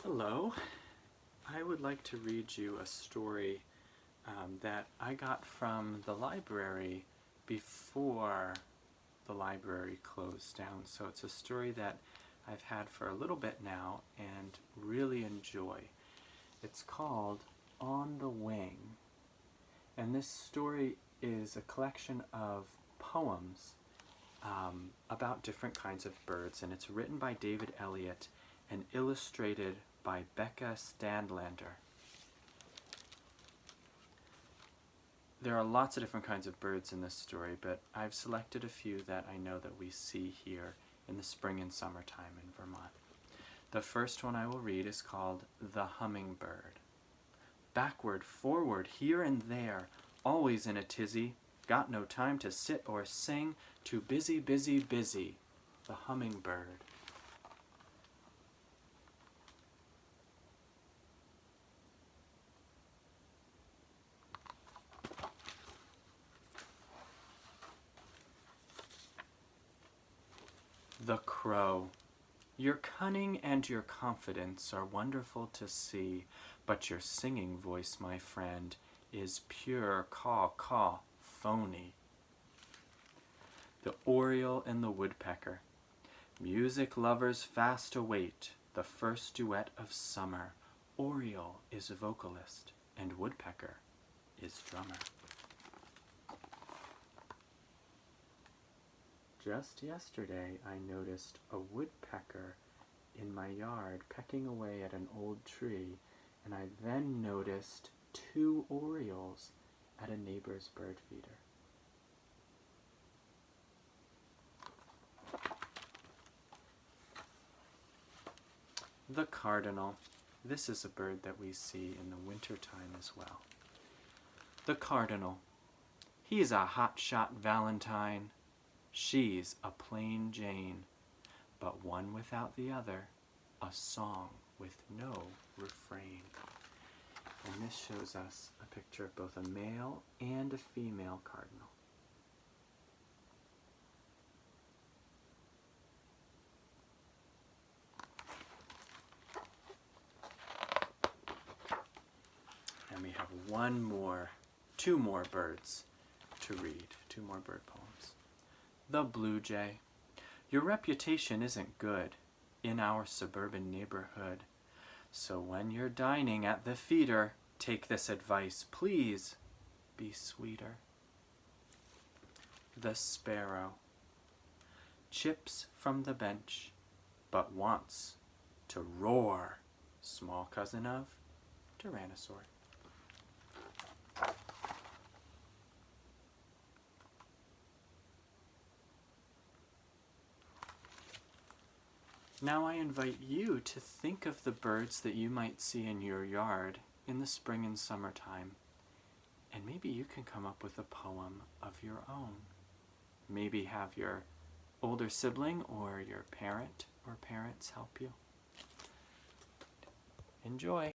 Hello. I would like to read you a story that I got from the library before the library closed down. So it's a story that I've had for a little bit now and really enjoy. It's called On the Wing. And this story is a collection of poems about different kinds of birds, and it's written by David Elliott and illustrated by Becca Stadlander. There are lots of different kinds of birds in this story, but I've selected a few that I know that we see here in the spring and summertime in Vermont. The first one I will read is called The Hummingbird. Backward, forward, here and there, always in a tizzy, got no time to sit or sing, too busy, busy, busy, the hummingbird. The Crow. Your cunning and your confidence are wonderful to see, but your singing voice, my friend, is pure caw-caw phony. The Oriole and the Woodpecker. Music lovers fast await the first duet of summer. Oriole is vocalist and Woodpecker is drummer. Just yesterday I noticed a woodpecker in my yard pecking away at an old tree, and I then noticed 2 orioles at a neighbor's bird feeder. The Cardinal. This is a bird that we see in the wintertime as well. The Cardinal. He's a hot-shot Valentine. She's a plain Jane, but one without the other, a song with no refrain. And this shows us a picture of both a male and a female cardinal. And we have two more birds to read, 2 more bird poems. The Blue Jay. Your reputation isn't good in our suburban neighborhood. So when you're dining at the feeder, take this advice, please be sweeter. The Sparrow. Chips from the bench, but wants to roar. Small cousin of Tyrannosaur. Now I invite you to think of the birds that you might see in your yard in the spring and summertime, and maybe you can come up with a poem of your own. Maybe have your older sibling or your parent or parents help you. Enjoy!